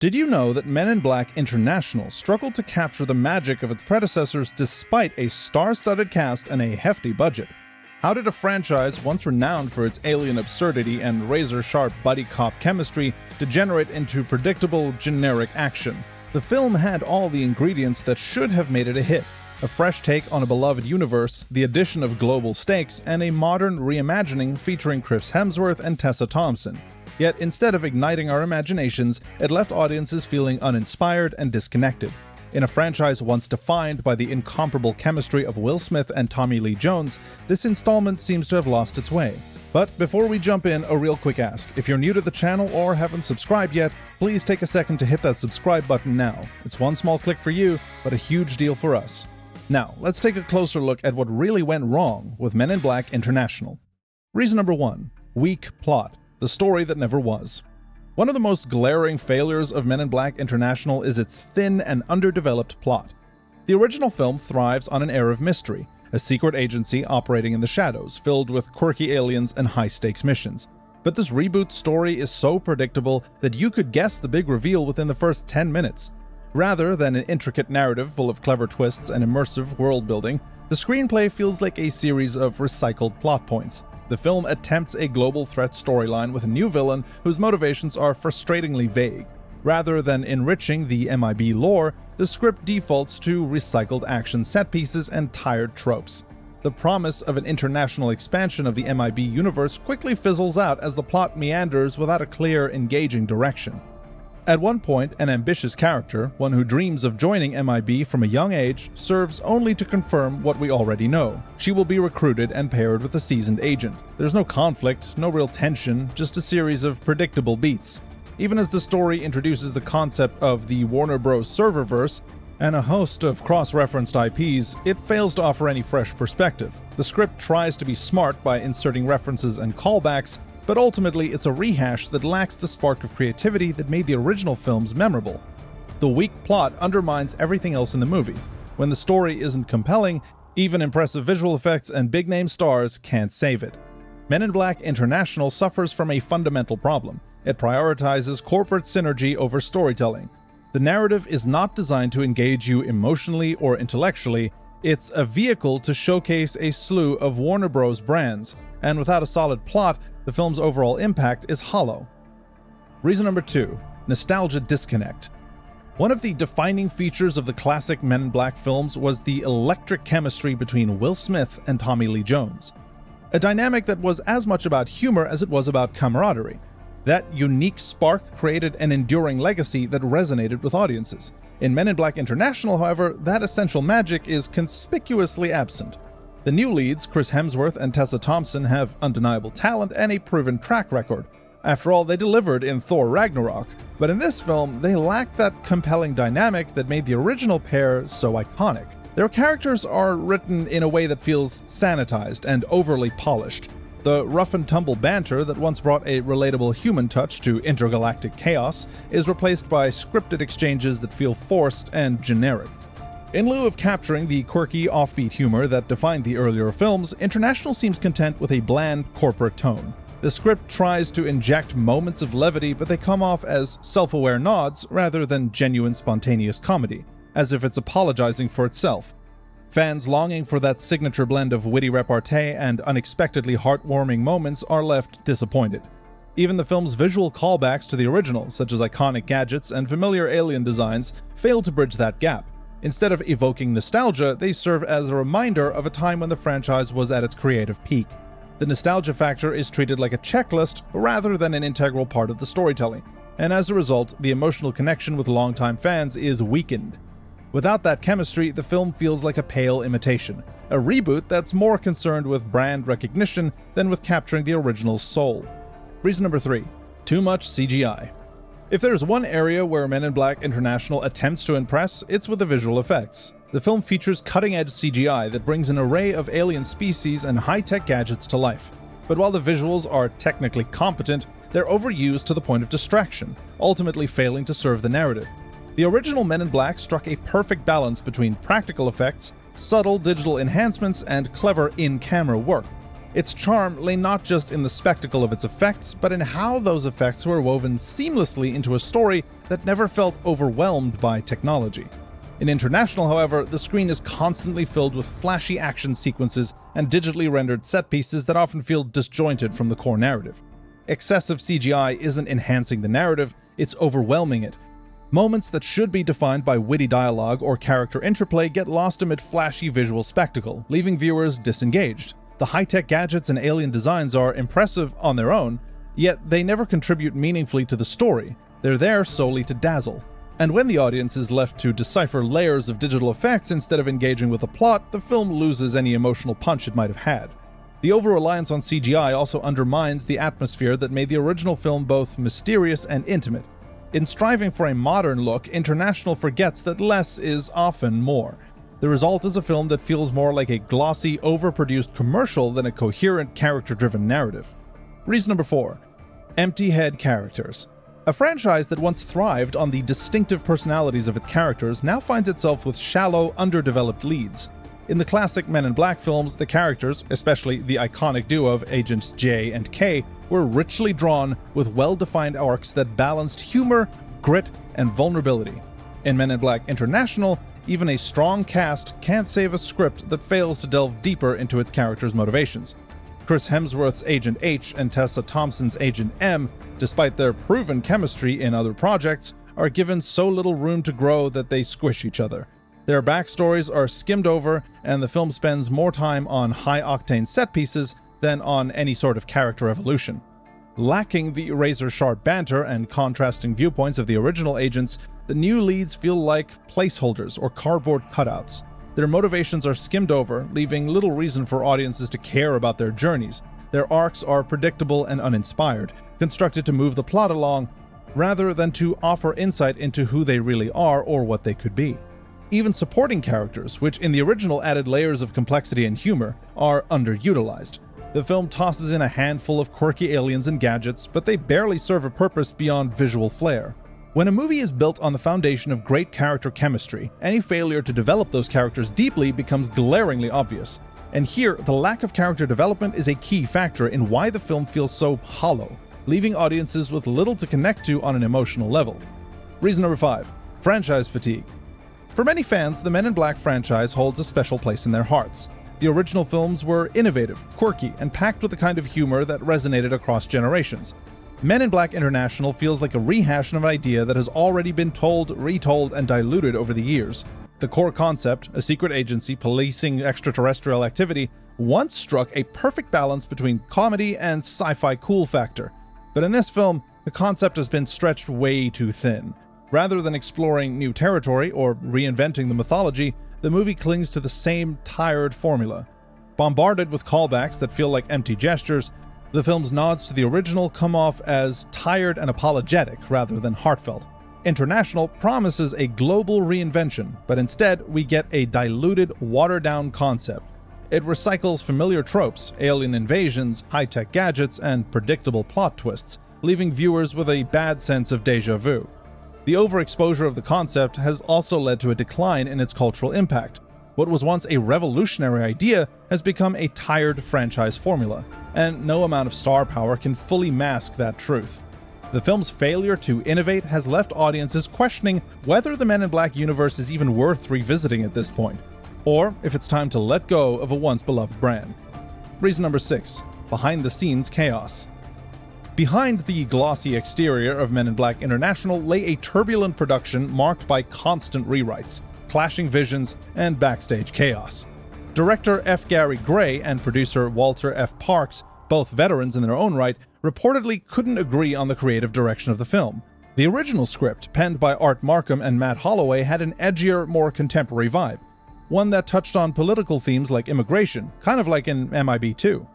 Did you know that Men in Black International struggled to capture the magic of its predecessors despite a star-studded cast and a hefty budget? How did a franchise once renowned for its alien absurdity and razor-sharp buddy cop chemistry degenerate into predictable, generic action? The film had all the ingredients that should have made it a hit. A fresh take on a beloved universe, the addition of global stakes, and a modern reimagining featuring Chris Hemsworth and Tessa Thompson. Yet instead of igniting our imaginations, it left audiences feeling uninspired and disconnected. In a franchise once defined by the incomparable chemistry of Will Smith and Tommy Lee Jones, this installment seems to have lost its way. But before we jump in, a real quick ask. If you're new to the channel or haven't subscribed yet, please take a second to hit that subscribe button now. It's one small click for you, but a huge deal for us. Now, let's take a closer look at what really went wrong with Men in Black International. Reason number 1. Weak plot. The story that never was. One of the most glaring failures of Men in Black International is its thin and underdeveloped plot. The original film thrives on an air of mystery, a secret agency operating in the shadows, filled with quirky aliens and high-stakes missions. But this reboot story is so predictable that you could guess the big reveal within the first 10 minutes. Rather than an intricate narrative full of clever twists and immersive world-building, the screenplay feels like a series of recycled plot points. The film attempts a global threat storyline with a new villain whose motivations are frustratingly vague. Rather than enriching the MIB lore, the script defaults to recycled action set pieces and tired tropes. The promise of an international expansion of the MIB universe quickly fizzles out as the plot meanders without a clear, engaging direction. At one point, an ambitious character, one who dreams of joining MIB from a young age, serves only to confirm what we already know. She will be recruited and paired with a seasoned agent. There's no conflict, no real tension, just a series of predictable beats. Even as the story introduces the concept of the Warner Bros. Serververse and a host of cross-referenced IPs, it fails to offer any fresh perspective. The script tries to be smart by inserting references and callbacks, but ultimately it's a rehash that lacks the spark of creativity that made the original films memorable. The weak plot undermines everything else in the movie. When the story isn't compelling, even impressive visual effects and big-name stars can't save it. Men in Black International suffers from a fundamental problem. It prioritizes corporate synergy over storytelling. The narrative is not designed to engage you emotionally or intellectually. It's a vehicle to showcase a slew of Warner Bros. Brands, and without a solid plot, the film's overall impact is hollow. Reason number 2. Nostalgia disconnect. One of the defining features of the classic Men in Black films was the electric chemistry between Will Smith and Tommy Lee Jones. A dynamic that was as much about humor as it was about camaraderie. That unique spark created an enduring legacy that resonated with audiences. In Men in Black International, however, that essential magic is conspicuously absent. The new leads, Chris Hemsworth and Tessa Thompson, have undeniable talent and a proven track record. After all, they delivered in Thor Ragnarok, but in this film, they lack that compelling dynamic that made the original pair so iconic. Their characters are written in a way that feels sanitized and overly polished. The rough-and-tumble banter that once brought a relatable human touch to intergalactic chaos is replaced by scripted exchanges that feel forced and generic. In lieu of capturing the quirky, offbeat humor that defined the earlier films, International seems content with a bland, corporate tone. The script tries to inject moments of levity, but they come off as self-aware nods rather than genuine, spontaneous comedy, as if it's apologizing for itself. Fans longing for that signature blend of witty repartee and unexpectedly heartwarming moments are left disappointed. Even the film's visual callbacks to the original, such as iconic gadgets and familiar alien designs, fail to bridge that gap. Instead of evoking nostalgia, they serve as a reminder of a time when the franchise was at its creative peak. The nostalgia factor is treated like a checklist rather than an integral part of the storytelling, and as a result, the emotional connection with longtime fans is weakened. Without that chemistry, the film feels like a pale imitation, a reboot that's more concerned with brand recognition than with capturing the original's soul. Reason number 3. Too much CGI. If there's one area where Men in Black International attempts to impress, it's with the visual effects. The film features cutting-edge CGI that brings an array of alien species and high-tech gadgets to life. But while the visuals are technically competent, they're overused to the point of distraction, ultimately failing to serve the narrative. The original Men in Black struck a perfect balance between practical effects, subtle digital enhancements, and clever in-camera work. Its charm lay not just in the spectacle of its effects, but in how those effects were woven seamlessly into a story that never felt overwhelmed by technology. In International, however, the screen is constantly filled with flashy action sequences and digitally rendered set pieces that often feel disjointed from the core narrative. Excessive CGI isn't enhancing the narrative, it's overwhelming it. Moments that should be defined by witty dialogue or character interplay get lost amid flashy visual spectacle, leaving viewers disengaged. The high-tech gadgets and alien designs are impressive on their own, yet they never contribute meaningfully to the story. They're there solely to dazzle. And when the audience is left to decipher layers of digital effects instead of engaging with the plot, the film loses any emotional punch it might have had. The over-reliance on CGI also undermines the atmosphere that made the original film both mysterious and intimate. In striving for a modern look, International forgets that less is often more. The result is a film that feels more like a glossy, overproduced commercial than a coherent, character-driven narrative. Reason number 4. Empty head characters. A franchise that once thrived on the distinctive personalities of its characters now finds itself with shallow, underdeveloped leads. In the classic Men in Black films, the characters, especially the iconic duo of Agents J and K, were richly drawn with well-defined arcs that balanced humor, grit, and vulnerability. In Men in Black International, even a strong cast can't save a script that fails to delve deeper into its characters' motivations. Chris Hemsworth's Agent H and Tessa Thompson's Agent M, despite their proven chemistry in other projects, are given so little room to grow that they squish each other. Their backstories are skimmed over, and the film spends more time on high-octane set pieces than on any sort of character evolution. Lacking the razor-sharp banter and contrasting viewpoints of the original agents, the new leads feel like placeholders or cardboard cutouts. Their motivations are skimmed over, leaving little reason for audiences to care about their journeys. Their arcs are predictable and uninspired, constructed to move the plot along, rather than to offer insight into who they really are or what they could be. Even supporting characters, which in the original added layers of complexity and humor, are underutilized. The film tosses in a handful of quirky aliens and gadgets, but they barely serve a purpose beyond visual flair. When a movie is built on the foundation of great character chemistry, any failure to develop those characters deeply becomes glaringly obvious. And here, the lack of character development is a key factor in why the film feels so hollow, leaving audiences with little to connect to on an emotional level. Reason number 5. Franchise fatigue. For many fans, the Men in Black franchise holds a special place in their hearts. The original films were innovative, quirky, and packed with the kind of humor that resonated across generations. Men in Black International feels like a rehash of an idea that has already been told, retold, and diluted over the years. The core concept, a secret agency policing extraterrestrial activity, once struck a perfect balance between comedy and sci-fi cool factor. But in this film, the concept has been stretched way too thin. Rather than exploring new territory or reinventing the mythology, the movie clings to the same tired formula. Bombarded with callbacks that feel like empty gestures, the film's nods to the original come off as tired and apologetic rather than heartfelt. International promises a global reinvention, but instead we get a diluted, watered-down concept. It recycles familiar tropes, alien invasions, high-tech gadgets, and predictable plot twists, leaving viewers with a bad sense of déjà vu. The overexposure of the concept has also led to a decline in its cultural impact. What was once a revolutionary idea has become a tired franchise formula, and no amount of star power can fully mask that truth. The film's failure to innovate has left audiences questioning whether the Men in Black universe is even worth revisiting at this point, or if it's time to let go of a once-beloved brand. Reason number 6. Behind-the-scenes chaos. Behind the glossy exterior of Men in Black International lay a turbulent production marked by constant rewrites, clashing visions, and backstage chaos. Director F. Gary Gray and producer Walter F. Parks, both veterans in their own right, reportedly couldn't agree on the creative direction of the film. The original script, penned by Art Markham and Matt Holloway, had an edgier, more contemporary vibe, one that touched on political themes like immigration, kind of like in MIB2.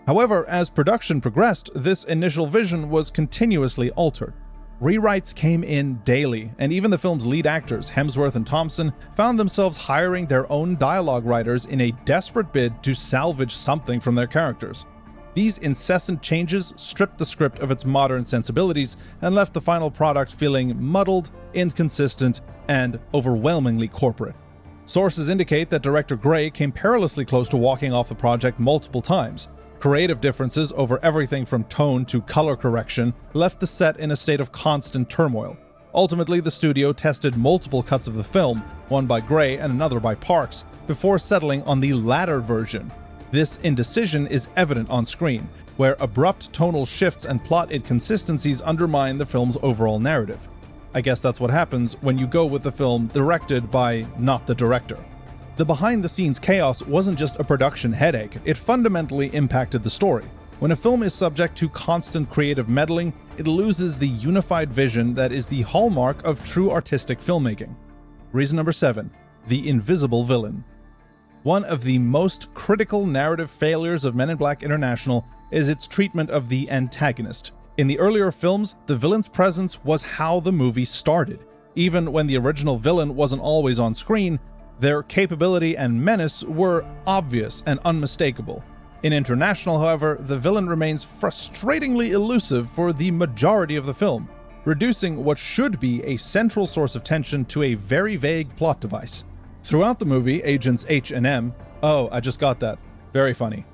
However, as production progressed, this initial vision was continuously altered. Rewrites came in daily, and even the film's lead actors, Hemsworth and Thompson, found themselves hiring their own dialogue writers in a desperate bid to salvage something from their characters. These incessant changes stripped the script of its modern sensibilities and left the final product feeling muddled, inconsistent, and overwhelmingly corporate. Sources indicate that director Gray came perilously close to walking off the project multiple times. Creative differences over everything from tone to color correction left the set in a state of constant turmoil. Ultimately, the studio tested multiple cuts of the film, one by Gray and another by Parks, before settling on the latter version. This indecision is evident on screen, where abrupt tonal shifts and plot inconsistencies undermine the film's overall narrative. I guess that's what happens when you go with the film directed by not the director. The behind-the-scenes chaos wasn't just a production headache, it fundamentally impacted the story. When a film is subject to constant creative meddling, it loses the unified vision that is the hallmark of true artistic filmmaking. Reason number 7. The invisible villain. One of the most critical narrative failures of Men in Black International is its treatment of the antagonist. In the earlier films, the villain's presence was how the movie started. Even when the original villain wasn't always on screen, their capability and menace were obvious and unmistakable. In International, however, the villain remains frustratingly elusive for the majority of the film, reducing what should be a central source of tension to a very vague plot device. Throughout the movie, Agents H and M, oh, I just got that, very funny,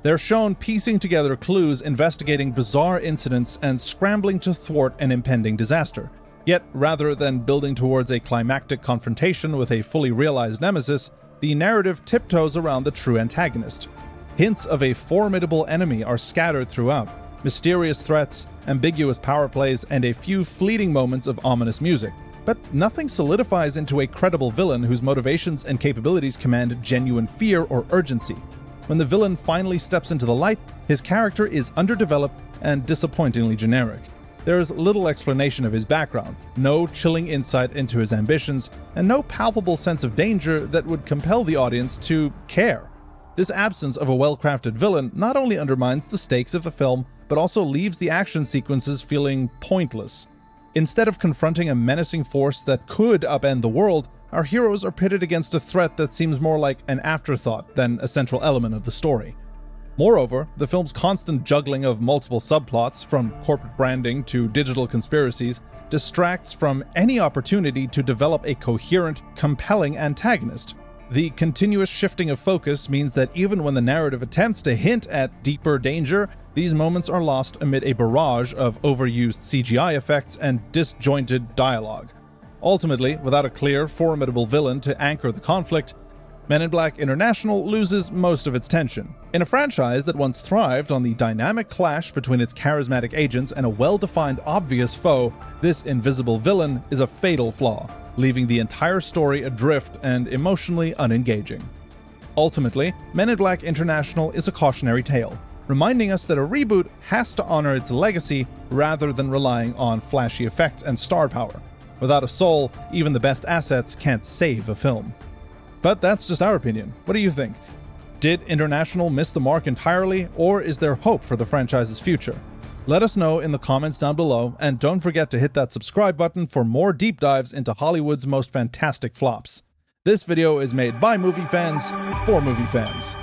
they're shown piecing together clues, investigating bizarre incidents, and scrambling to thwart an impending disaster. Yet, rather than building towards a climactic confrontation with a fully realized nemesis, the narrative tiptoes around the true antagonist. Hints of a formidable enemy are scattered throughout, mysterious threats, ambiguous power plays, and a few fleeting moments of ominous music. But nothing solidifies into a credible villain whose motivations and capabilities command genuine fear or urgency. When the villain finally steps into the light, his character is underdeveloped and disappointingly generic. There is little explanation of his background, no chilling insight into his ambitions, and no palpable sense of danger that would compel the audience to care. This absence of a well-crafted villain not only undermines the stakes of the film, but also leaves the action sequences feeling pointless. Instead of confronting a menacing force that could upend the world, our heroes are pitted against a threat that seems more like an afterthought than a central element of the story. Moreover, the film's constant juggling of multiple subplots, from corporate branding to digital conspiracies, distracts from any opportunity to develop a coherent, compelling antagonist. The continuous shifting of focus means that even when the narrative attempts to hint at deeper danger, these moments are lost amid a barrage of overused CGI effects and disjointed dialogue. Ultimately, without a clear, formidable villain to anchor the conflict, Men in Black International loses most of its tension. In a franchise that once thrived on the dynamic clash between its charismatic agents and a well-defined, obvious foe, this invisible villain is a fatal flaw, leaving the entire story adrift and emotionally unengaging. Ultimately, Men in Black International is a cautionary tale, reminding us that a reboot has to honor its legacy rather than relying on flashy effects and star power. Without a soul, even the best assets can't save a film. But that's just our opinion. What do you think? Did International miss the mark entirely, or is there hope for the franchise's future? Let us know in the comments down below, and don't forget to hit that subscribe button for more deep dives into Hollywood's most fantastic flops. This video is made by movie fans for movie fans.